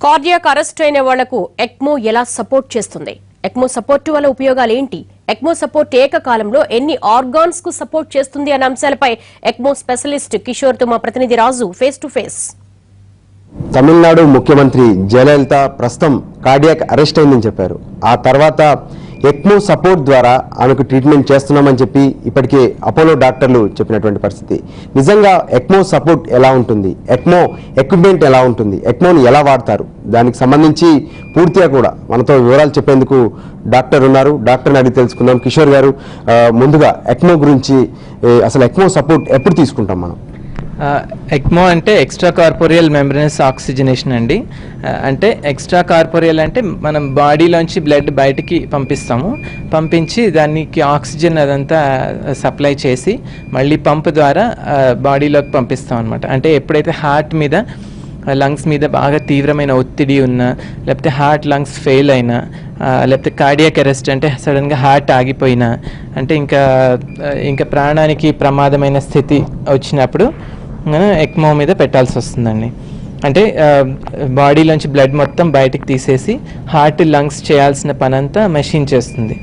Cardiac arrest అయిన వాళ్లకు ECMO ఎలా సపోర్ట్ చేస్తుంది? ఎక్మో సపోర్ట్ వల్ల ఉపయోగాలు ఏంటి? ఎక్మో సపోర్ట్ ఏకకాలంలో ఎన్ని ఆర్గాన్స్ కు సపోర్ట్ చేస్తుంది అనే అంశాలపై ఎక్మో స్పెషలిస్ట్ కిషోర్ తో మా ప్రతినిధి రాజు ఫేస్ టు ఫేస్. తమిళనాడు ముఖ్యమంత్రి జయలలిత ప్రస్తుతం కార్డియాక్ అరెస్ట్ అయిందని చెప్పారు. ఆ తర్వాత ఎక్మో సపోర్ట్ ద్వారా ఆమెకు ట్రీట్మెంట్ చేస్తున్నామని చెప్పి ఇప్పటికే అపోలో డాక్టర్లు చెప్పినటువంటి పరిస్థితి. నిజంగా ఎక్మో సపోర్ట్ ఎలా ఉంటుంది, ఎక్మో ఎక్విప్మెంట్ ఎలా ఉంటుంది, ఎక్మోని ఎలా వాడతారు, దానికి సంబంధించి పూర్తిగా కూడా మనతో వివరాలు చెప్పేందుకు డాక్టర్ ఉన్నారు. డాక్టర్ని అడిగి తెలుసుకుందాం. కిషోర్ గారు, ముందుగా ఎక్మో గురించి, అసలు ఎక్మో సపోర్ట్ ఎప్పుడు తీసుకుంటాం మనం? ఎక్మో అంటే ఎక్స్ట్రా కార్పోరియల్ మెంబ్రేనస్ ఆక్సిజనేషన్ అండి. అంటే ఎక్స్ట్రా కార్పోరియల్ అంటే మనం బాడీలోంచి బ్లడ్ బయటికి పంపించి దానికి ఆక్సిజన్ అదంతా సప్లై చేసి మళ్ళీ పంప్ ద్వారా బాడీలోకి పంపిస్తాం అనమాట. అంటే ఎప్పుడైతే హార్ట్ మీద లంగ్స్ మీద బాగా తీవ్రమైన ఒత్తిడి ఉన్నా, లేకపోతే హార్ట్ లంగ్స్ ఫెయిల్ అయినా, లేకపోతే కార్డియాక్ అరెస్ట్ అంటే సడన్గా హార్ట్ ఆగిపోయినా, అంటే ఇంకా ప్రాణానికి ప్రమాదమైన స్థితి వచ్చినప్పుడు ఎక్మో మీద పెట్టాల్సి వస్తుందండి. అంటే బాడీలోంచి బ్లడ్ మొత్తం బయటికి తీసేసి హార్ట్ లంగ్స్ చేయాల్సిన పనంతా మెషిన్ చేస్తుంది.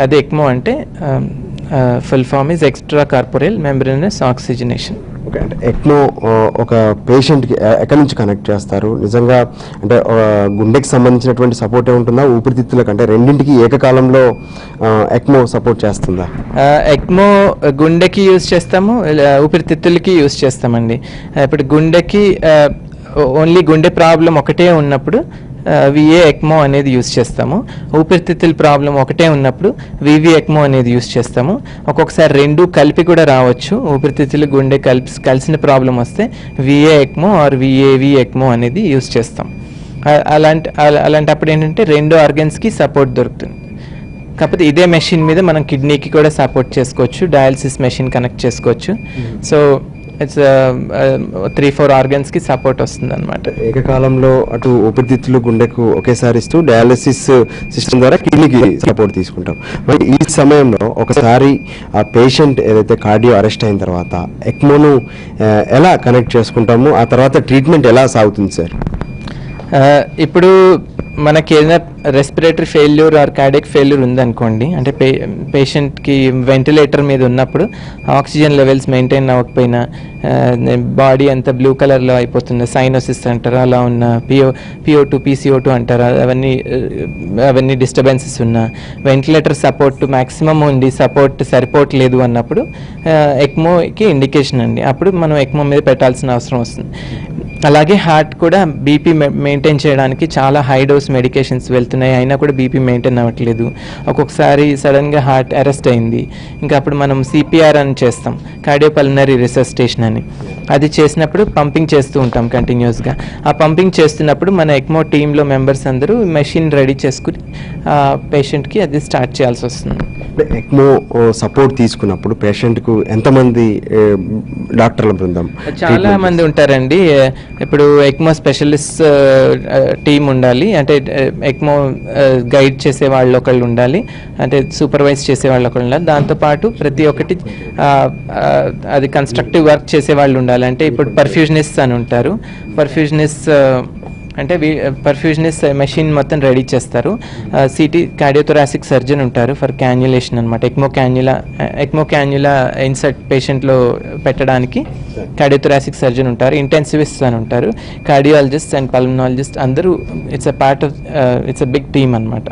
అది ఎక్మో అంటే full form is extra corporeal membranous oxygenation. Okay, అంటే ఎక్మో ఒక పేషెంట్కి ఎక్కడి నుంచి కనెక్ట్ చేస్తారు? నిజంగా అంటే గుండెకి సంబంధించినటువంటి సపోర్టే ఉంటుందా, ఊపిరితిత్తులకు, అంటే రెండింటికి ఏకకాలంలో ఎక్మో సపోర్ట్ చేస్తుందా? ఎక్మో గుండెకి యూజ్ చేస్తాము, ఊపిరితిత్తులకి యూజ్ చేస్తామండి. ఇప్పుడు గుండెకి ఓన్లీ గుండె ప్రాబ్లం ఒకటే ఉన్నప్పుడు విఏ ఎక్మో అనేది యూజ్ చేస్తాము. ఊపిరితిత్తుల ప్రాబ్లం ఒకటే ఉన్నప్పుడు వివి ఎక్మో అనేది యూజ్ చేస్తాము. ఒక్కొక్కసారి రెండు కలిపి కూడా రావచ్చు. ఊపిరితిత్తులు గుండె కలిసిన ప్రాబ్లం వస్తే VA ECMO or VAV ECMO అనేది యూజ్ చేస్తాం. అలాంటప్పుడు ఏంటంటే రెండు ఆర్గన్స్కి సపోర్ట్ దొరుకుతుంది. కాకపోతే ఇదే మెషిన్ మీద మనం కిడ్నీకి కూడా సపోర్ట్ చేసుకోవచ్చు, డయాలసిస్ మెషిన్ కనెక్ట్ చేసుకోవచ్చు. సో ఇట్స్ 3-4 ఆర్గన్స్కి సపోర్ట్ వస్తుంది అనమాట. ఏకకాలంలో అటు ఊపిరితిత్తులు గుండెకు ఒకేసారి ఇస్తూ డయాలసిస్ సిస్టమ్ ద్వారా కిడ్నీకి సపోర్ట్ తీసుకుంటాం. మరి ఈ సమయంలో ఒకసారి ఆ పేషెంట్ ఏదైతే కార్డియో అరెస్ట్ అయిన తర్వాత ఎక్మోను ఎలా కనెక్ట్ చేసుకుంటాము, ఆ తర్వాత ట్రీట్మెంట్ ఎలా సాగుతుంది సార్? ఇప్పుడు మనకి ఏదైనా respiratory failure or cardiac failure ఉందనుకోండి, అంటే పేషెంట్కి వెంటిలేటర్ మీద ఉన్నప్పుడు ఆక్సిజన్ లెవెల్స్ మెయింటైన్ అవ్వకపోయినా, బాడీ అంతా బ్లూ కలర్లో అయిపోతుంది, సైనోసిస్ అంటారు, అలా ఉన్న PO2 PCO2 అంటారు, అవన్నీ డిస్టర్బెన్సెస్ ఉన్నా, వెంటిలేటర్ సపోర్ట్ మ్యాక్సిమం ఉండి సపోర్ట్ సరిపోవట్లేదు అన్నప్పుడు ఎక్మోకి ఇండికేషన్ అండి. అప్పుడు మనం ఎక్మో మీద పెట్టాల్సిన అవసరం వస్తుంది. అలాగే హార్ట్ కూడా బీపీ మెయింటైన్ చేయడానికి చాలా హై డోస్ మెడికేషన్స్ వెళ్తున్నాయి, అయినా కూడా బీపీ మెయింటైన్ అవ్వట్లేదు. ఒక్కొక్కసారి సడన్గా హార్ట్ అరెస్ట్ అయింది, ఇంకా అప్పుడు మనం సిపిఆర్ అని చేస్తాం, కార్డియోపల్మనరీ రిససిటేషన్ అని. అది చేసినప్పుడు పంపింగ్ చేస్తూ ఉంటాం కంటిన్యూస్గా. ఆ పంపింగ్ చేస్తున్నప్పుడు మన ఎక్మో టీంలో మెంబర్స్ అందరూ మెషిన్ రెడీ చేసుకుని పేషెంట్కి అది స్టార్ట్ చేయాల్సి వస్తుంది. ఎక్మో సపోర్ట్ తీసుకున్నప్పుడు పేషెంట్కు ఎంతమంది డాక్టర్ల బృందం? చాలా మంది ఉంటారండి. ఇప్పుడు ఎక్మో స్పెషలిస్ట్ టీం ఉండాలి, అంటే ఎక్మో గైడ్ చేసే వాళ్ళు ఒకళ్ళు ఉండాలి, అంటే సూపర్వైజ్ చేసే వాళ్ళు ఒకళ్ళు ఉండాలి. దాంతోపాటు ప్రతి ఒక్కటి అది కన్స్ట్రక్టివ్ వర్క్ చేసే వాళ్ళు ఉండాలి. అంటే ఇప్పుడు పర్ఫ్యూజనిస్ట్ అని ఉంటారు. పర్ఫ్యూజనిస్ట్ మెషిన్ మొత్తం రెడీ చేస్తారు. సిటీ కార్డియోథొరాసిక్ సర్జన్ ఉంటారు ఫర్ క్యాన్యులేషన్ అనమాట. ఎక్మో క్యాన్యులా ఇన్సర్ట్ పేషెంట్లో పెట్టడానికి కార్డియోథొరాసిక్ సర్జన్ ఉంటారు. ఇంటెన్సివిస్ట్ అని ఉంటారు, కార్డియాలజిస్ట్ అండ్ పల్మనాలజిస్ట్, అందరూ ఇట్స్ అ బిగ్ టీమ్ అనమాట.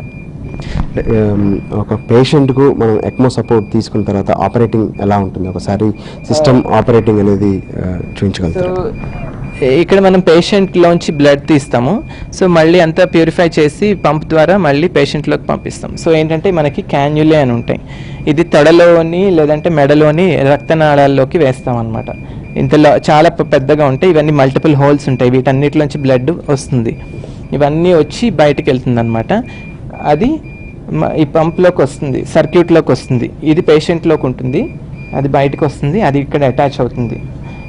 ఒక పేషెంట్కు మనం ఎక్మో సపోర్ట్ తీసుకున్న తర్వాత ఆపరేటింగ్ ఎలా ఉంటుంది? ఒకసారి సిస్టమ్ ఆపరేటింగ్ అనేది చూపించగలుగుతారు? ఇక్కడ మనం పేషెంట్లోంచి బ్లడ్ తీస్తాము. సో మళ్ళీ అంతా ప్యూరిఫై చేసి పంప్ ద్వారా మళ్ళీ పేషెంట్లోకి పంపిస్తాం. సో ఏంటంటే మనకి క్యాన్యులే అని ఉంటాయి. ఇది తొడలోని లేదంటే మెడలోని రక్తనాళాల్లోకి వేస్తాం అనమాట. ఇంతలో చాలా పెద్దగా ఉంటాయి, ఇవన్నీ మల్టిపుల్ హోల్స్ ఉంటాయి, వీటన్నిటిలోంచి బ్లడ్ వస్తుంది. ఇవన్నీ వచ్చి బయటకు వెళ్తుంది అనమాట. అది ఈ పంప్లోకి వస్తుంది, సర్క్యూట్లోకి వస్తుంది. ఇది పేషెంట్లోకి ఉంటుంది, అది బయటకు వస్తుంది, అది ఇక్కడ అటాచ్ అవుతుంది.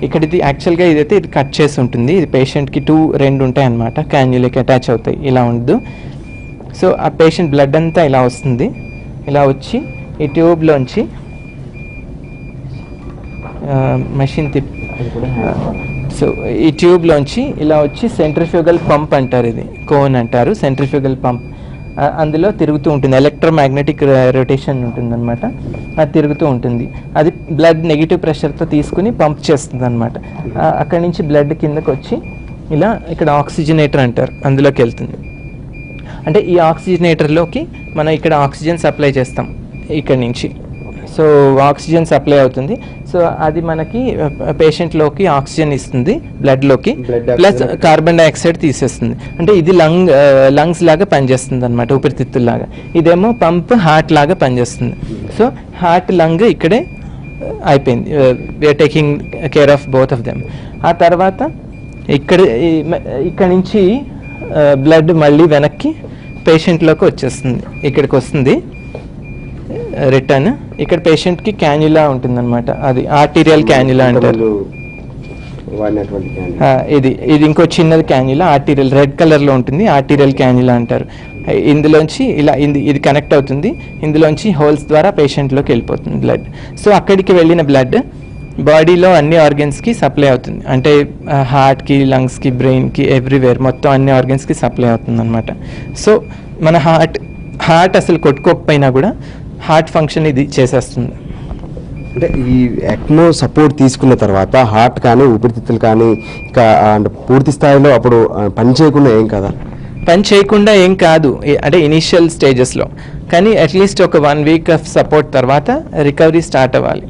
ఇక్కడ ఇది యాక్చువల్గా ఇదైతే ఇది కట్ చేసి ఉంటుంది, ఇది పేషెంట్కి రెండు ఉంటాయి అన్నమాట, క్యాన్యులకి అటాచ్ అవుతాయి, ఇలా ఉండదు. సో ఆ పేషెంట్ బ్లడ్ అంతా ఇలా వస్తుంది, ఇలా వచ్చి ఈ ట్యూబ్లోంచి మెషిన్ సో ఈ ట్యూబ్లోంచి ఇలా వచ్చి సెంట్రిఫ్యూగల్ పంప్ అంటారు, ఇది కోన్ అంటారు, సెంట్రిఫ్యూగల్ పంప్. అందులో తిరుగుతూ ఉంటుంది, ఎలక్ట్రోమాగ్నెటిక్ రొటేషన్ ఉంటుంది అనమాట, అది తిరుగుతూ ఉంటుంది. అది బ్లడ్ నెగిటివ్ ప్రెషర్తో తీసుకుని పంప్ చేస్తుంది అనమాట. అక్కడి నుంచి బ్లడ్ కిందకు వచ్చి ఇలా ఇక్కడ ఆక్సిజనేటర్ అంటారు, అందులోకి వెళ్తుంది. అంటే ఈ ఆక్సిజనేటర్లోకి మనం ఇక్కడ ఆక్సిజన్ సప్లై చేస్తాం ఇక్కడ నుంచి. సో ఆక్సిజన్ సప్లై అవుతుంది. సో అది మనకి పేషెంట్లోకి ఆక్సిజన్ ఇస్తుంది బ్లడ్లోకి, ప్లస్ కార్బన్ డైఆక్సైడ్ తీసేస్తుంది. అంటే ఇది లంగ్స్ లాగా పనిచేస్తుంది అనమాట, ఊపిరితిత్తుల్లాగా. ఇదేమో పంప్ హార్ట్ లాగా పనిచేస్తుంది. సో హార్ట్ లంగ్ ఇక్కడే అయిపోయింది, we're taking care of both of them. ఆ తర్వాత ఇక్కడ నుంచి బ్లడ్ మళ్ళీ వెనక్కి పేషెంట్లోకి వచ్చేస్తుంది, ఇక్కడికి వస్తుంది రిటర్న్. ఇక్కడ పేషెంట్కి క్యాన్యులా ఉంటుంది అనమాట, అది ఆర్టీరియల్ క్యాన్యులా అంటారు. ఇది ఇంకో చిన్నది క్యాన్యులా, ఆర్టీరియల్ రెడ్ కలర్లో ఉంటుంది, ఆర్టీరియల్ క్యాన్యులా అంటారు. ఇందులోంచి ఇలా ఇది కనెక్ట్ అవుతుంది, ఇందులోంచి హోల్స్ ద్వారా పేషెంట్లోకి వెళ్ళిపోతుంది బ్లడ్. సో అక్కడికి వెళ్ళిన బ్లడ్ బాడీలో అన్ని ఆర్గన్స్కి సప్లై అవుతుంది, అంటే హార్ట్కి, లంగ్స్కి, బ్రెయిన్కి, ఎవ్రీవేర్ మొత్తం అన్ని ఆర్గన్స్కి సప్లై అవుతుంది అనమాట. సో మన హార్ట్ అసలు కొట్టుకోకపోయినా కూడా హార్ట్ ఫంక్షన్ ఇది చేసేస్తుంది. అంటే ఈ ఎక్మో సపోర్ట్ తీసుకున్న తర్వాత హార్ట్ కానీ ఊపిరితిత్తులు కానీ ఇంకా పూర్తి స్థాయిలో అప్పుడు పని చేయకుండా ఏం కదా? పని చేయకుండా ఏం కాదు, అంటే ఇనీషియల్ స్టేజెస్లో. కానీ అట్లీస్ట్ ఒక 1 వీక్ ఆఫ్ సపోర్ట్ తర్వాత రికవరీ స్టార్ట్ అవ్వాలి.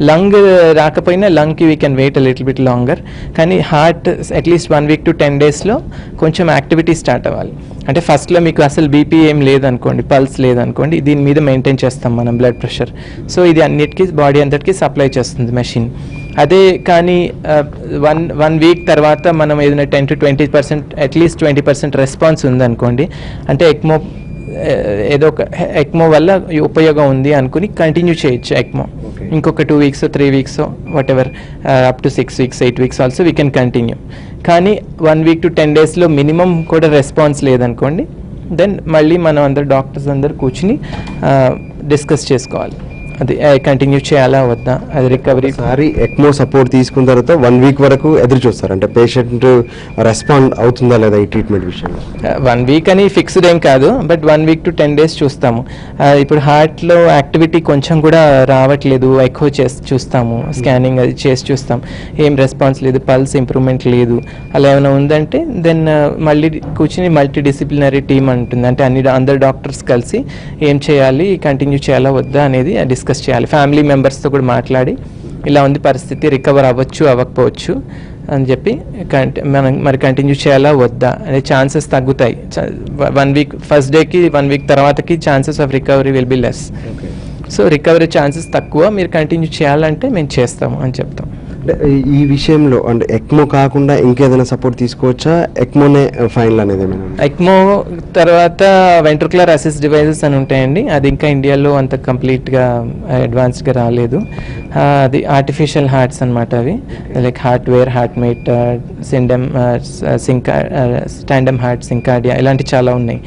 లంగ్ రాకపోయినా లంగ్కి we can wait a little bit longer, కానీ హార్ట్ అట్లీస్ట్ 1 వీక్ to 10 డేస్లో కొంచెం యాక్టివిటీ స్టార్ట్ అవ్వాలి. అంటే ఫస్ట్లో మీకు అసలు బీపీ ఏం లేదనుకోండి, పల్స్ లేదనుకోండి, దీని మీద మెయింటైన్ చేస్తాం మనం బ్లడ్ ప్రెషర్. సో ఇది అన్నిటికీ బాడీ అంతటికీ సప్లై చేస్తుంది మెషిన్. అదే కానీ 1 వీక్ తర్వాత మనం ఏదైనా 10 to 20% అట్లీస్ట్ 20% రెస్పాన్స్ ఉందనుకోండి, అంటే ఏదో ఒక ఎక్మో వల్ల ఉపయోగం ఉంది అనుకుని కంటిన్యూ చేయొచ్చు ఎక్మో. ఇంకొక 2 weeks 3 weeks what ever, up to 6 weeks 8 weeks also we can continue. కానీ 1 వీక్ to 10 డేస్లో మినిమం కూడా రెస్పాన్స్ లేదనుకోండి, దెన్ మళ్ళీ మనం అందరు డాక్టర్స్ అందరు కూర్చుని డిస్కస్ చేసుకోవాలి, అది కంటిన్యూ చేయాలా వద్దా, అది రికవరీ. సారీ ఎక్మో సపోర్ట్ తీసుకున్న తర్వాత 1 వీక్ వరకు ఎదురు చూస్తారు, అంటే పేషెంట్ రెస్పాండ్ అవుతుందా లేదా ఈ ట్రీట్మెంట్ విషయంలో? 1 వీక్ అని ఫిక్స్డ్ ఏం కాదు, బట్ 1 వీక్ to 10 డేస్ చూస్తాము. ఇప్పుడు హార్ట్లో యాక్టివిటీ కొంచెం కూడా రావట్లేదు, ఎకో చేసి చూస్తాము, స్కానింగ్ అది చేసి చూస్తాం, ఏం రెస్పాన్స్ లేదు, పల్స్ ఇంప్రూవ్మెంట్ లేదు, అలా ఏమైనా ఉందంటే దెన్ మళ్ళీ కూర్చుని మల్టీ డిసిప్లినరీ టీమ్ అంటుంది, అంటే అందరు డాక్టర్స్ కలిసి ఏం చేయాలి, కంటిన్యూ చేయాలా వద్దా అనేది డిస్కస్ చేయాలి. ఫ్యామిలీ మెంబర్స్తో కూడా మాట్లాడి ఇలా ఉంది పరిస్థితి, రికవర్ అవ్వచ్చు అవ్వకపోవచ్చు అని చెప్పి మనం మరి కంటిన్యూ చేయాలా వద్దా అనే ఛాన్సెస్ తగ్గుతాయి. 1 వీక్ ఫస్ట్ డేకి 1 వీక్ తర్వాతకి chances of recovery will be less. So recovery chances తక్కువ, మీరు కంటిన్యూ చేయాలంటే మేము చేస్తాము అని చెప్తాం. ఈ విషయంలో అంటే ఎక్మో కాకుండా ఇంకేదైనా సపోర్ట్ తీసుకోవచ్చా, ఎక్మోనే ఫైనల్ అనేది ఏమైనా? ఎక్మో తర్వాత వెంట్రుకులర్ అసిస్ట్ డివైజెస్ అని ఉంటాయండి, అది ఇంకా ఇండియాలో అంత కంప్లీట్గా అడ్వాన్స్డ్గా రాలేదు. అది ఆర్టిఫిషియల్ హార్ట్స్ అనమాట, అవి లైక్ హార్ట్వేర్, హార్ట్మేట్, స్టాండమ్ హార్ట్, సింకార్డియా, ఇలాంటి చాలా ఉన్నాయి.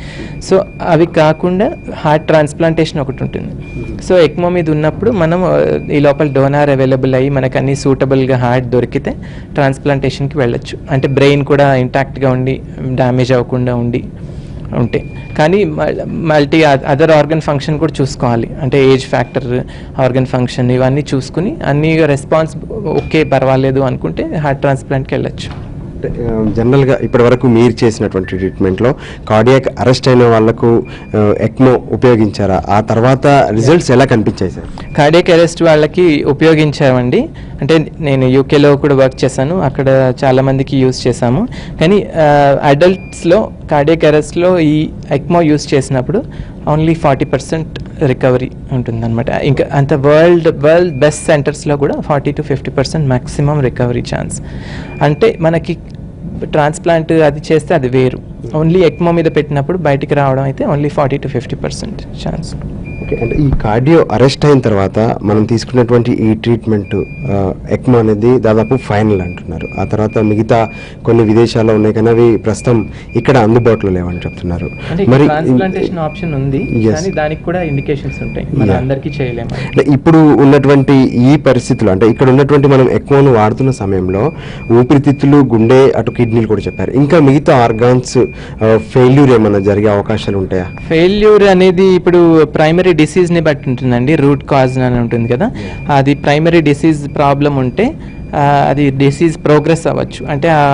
సో అవి కాకుండా హార్ట్ ట్రాన్స్ప్లాంటేషన్ ఒకటి ఉంటుంది. సో ఎక్మో మీద ఉన్నప్పుడు మనం ఈ లోపల డోనార్ అవైలబుల్ అయ్యి మనకు అన్ని సూటబుల్గా హార్ట్ దొరికితే ట్రాన్స్ప్లాంటేషన్కి వెళ్ళొచ్చు. అంటే బ్రెయిన్ కూడా ఇంటాక్ట్గా ఉండి డ్యామేజ్ అవ్వకుండా ఉంటే. కానీ మల్టీ అదర్ ఆర్గన్ ఫంక్షన్ కూడా చూసుకోవాలి, అంటే ఏజ్ ఫ్యాక్టర్, ఆర్గన్ ఫంక్షన్ ఇవన్నీ చూసుకుని అన్ని రెస్పాన్స్ ఓకే పర్వాలేదు అనుకుంటే హార్ట్ ట్రాన్స్ప్లాంట్కి వెళ్ళొచ్చు. జనరల్గా ఇప్పటి వరకు మీరు చేసినటువంటి ట్రీట్మెంట్లో కార్డియాక్ అరెస్ట్ అయిన వాళ్ళకు ఎక్మో ఉపయోగించారా? ఆ తర్వాత రిజల్ట్స్ ఎలా కనిపించాయి సార్? కార్డియాక్ అరెస్ట్ వాళ్ళకి ఉపయోగించామండి. అంటే నేను యూకేలో కూడా వర్క్ చేశాను, అక్కడ చాలామందికి యూజ్ చేశాము. కానీ అడల్ట్స్లో కార్డియాక్ అరెస్ట్లో ఈ ఎక్మో యూజ్ చేసినప్పుడు ఓన్లీ 40% రికవరీ ఉంటుందన్నమాట. ఇంకా అంత వరల్డ్ బెస్ట్ సెంటర్స్లో కూడా 40 to 50% మ్యాక్సిమం రికవరీ ఛాన్స్. అంటే మనకి ట్రాన్స్ప్లాంట్ అది చేస్తే అది వేరు, ఓన్లీ ఎక్మో మీద పెట్టినప్పుడు బయటికి రావడం అయితే ఓన్లీ 40 to 50% ఛాన్స్. ఓకే, అంటే ఈ కార్డియో అరెస్ట్ అయిన తర్వాత మనం తీసుకున్నటువంటి ఈ ట్రీట్మెంట్ ఎక్మో అనేది దాదాపు ఫైనల్ అంటున్నారు. ఆ తర్వాత మిగతా కొన్ని విదేశాల్లో ఉన్నాయి కానీ అవి ప్రస్తుతం ఇక్కడ అందుబాటులో లేవని చెప్తున్నారు. మరి ట్రాన్స్ప్లాంటేషన్ ఆప్షన్ ఉంది కానీ దానికి కూడా ఇండికేషన్స్ ఉంటాయి, మనం అందరికీ చేయలేము. ఇప్పుడు ఉన్నటువంటి ఈ పరిస్థితులు అంటే ఇక్కడ ఉన్నటువంటి మనం ఎక్మోను వాడుతున్న సమయంలో ఊపిరితిత్తులు, గుండె, అటు కిడ్నీలు కూడా చెప్పారు. ఇంకా మిగతా ఆర్గాన్స్ ఫెయిల్యూర్ ఏమన్నా జరిగే అవకాశాలు ఉంటాయా? ఫెయిల్యూర్ అనేది ఇప్పుడు ప్రైమరీ డిసీజ్ని బట్టి ఉంటుందండి. రూట్ కాజ్ అని ఉంటుంది కదా, అది ప్రైమరీ డిసీజ్ ప్రాబ్లం ఉంటే అది డిసీజ్ ప్రోగ్రెస్ అవ్వచ్చు. అంటే ఆ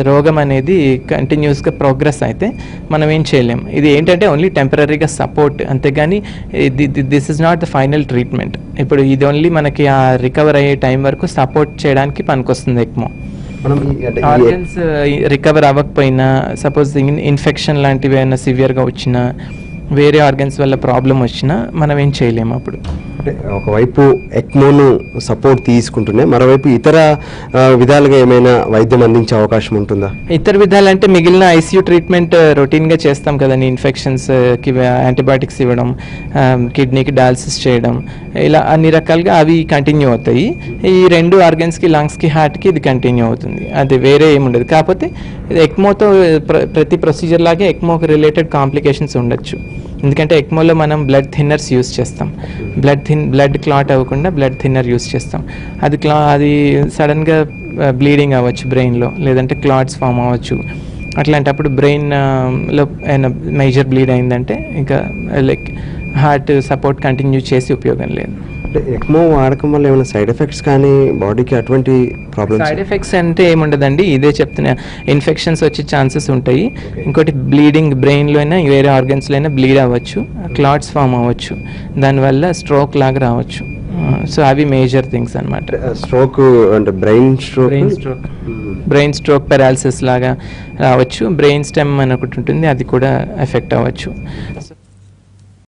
రోగం అనేది కంటిన్యూస్గా ప్రోగ్రెస్ అయితే మనం ఏం చేయలేం. ఇది ఏంటంటే ఓన్లీ టెంపరీగా సపోర్ట్, అంతేగాని this is not the final treatment. ఇప్పుడు ఇది ఓన్లీ మనకి ఆ రికవర్ అయ్యే టైం వరకు సపోర్ట్ చేయడానికి పనికొస్తుంది ఎక్మో. మనం ఆర్గన్స్ రికవర్ అవ్వకపోయినా, సపోజ్ ఇన్ఫెక్షన్ లాంటివి ఏమైనా సివియర్గా వచ్చినా, వేరే ఆర్గన్స్ వల్ల ప్రాబ్లం వచ్చినా మనం ఏం చేయలేము. అప్పుడు అంటే ఒకవైపు ఎక్మోను సపోర్ట్ తీసుకుంటూనే మరోవైపు ఇతర విధాలుగా ఏమైనా వైద్యం అందించే అవకాశం ఉంటుందా? ఇతర విధాలంటే మిగిలిన ఐసీయూ ట్రీట్మెంట్ రొటీన్గా చేస్తాం కదండి. ఇన్ఫెక్షన్స్కి యాంటీబయాటిక్స్ ఇవ్వడం, కిడ్నీకి డయాలసిస్ చేయడం, ఇలా అన్ని రకాలుగా అవి కంటిన్యూ అవుతాయి. ఈ రెండు ఆర్గన్స్కి, లంగ్స్కి, హార్ట్కి ఇది కంటిన్యూ అవుతుంది. అది వేరే ఏముండదు. కాకపోతే ఎక్మోతో ప్రతి ప్రొసీజర్ లాగే ఎక్మోకి రిలేటెడ్ కాంప్లికేషన్స్ ఉండొచ్చు. ఎందుకంటే ఎక్మోలో మనం బ్లడ్ థిన్నర్స్ యూస్ చేస్తాం. బ్లడ్ క్లాట్ అవ్వకుండా బ్లడ్ థిన్నర్ యూస్ చేస్తాం. అది సడన్గా బ్లీడింగ్ అవ్వచ్చు బ్రెయిన్లో, లేదంటే క్లాట్స్ ఫామ్ అవ్వచ్చు. అట్లాంటప్పుడు బ్రెయిన్లో ఏమైనా మేజర్ బ్లీడ్ అయిందంటే ఇంకా లైక్ హార్ట్ సపోర్ట్ కంటిన్యూ చేసి ఉపయోగం లేదు. అంటే ఎక్మో వాడకం వల్ల ఏమైనా సైడ్ ఎఫెక్ట్స్ కానీ బాడీకి అటువంటి ప్రాబ్లమ్స్? సైడ్ ఎఫెక్ట్స్ అంటే ఏముండదండి, ఇదే చెప్తున్నా, ఇన్ఫెక్షన్స్ వచ్చే ఛాన్సెస్ ఉంటాయి. ఇంకోటి బ్లీడింగ్, బ్రెయిన్లో అయినా వేరే ఆర్గన్స్లో అయినా బ్లీడ్ అవ్వచ్చు, క్లాట్స్ ఫామ్ అవ్వచ్చు, దానివల్ల స్ట్రోక్ లాగా రావచ్చు. సో అవి మేజర్ థింగ్స్ అనమాట. స్ట్రోక్ అంటే బ్రెయిన్ స్ట్రోక్ పెరాలసిస్ లాగా రావచ్చు. బ్రెయిన్ స్టెమ్ అని ఒకటి ఉంటుంది, అది కూడా ఎఫెక్ట్ అవ్వచ్చు. సో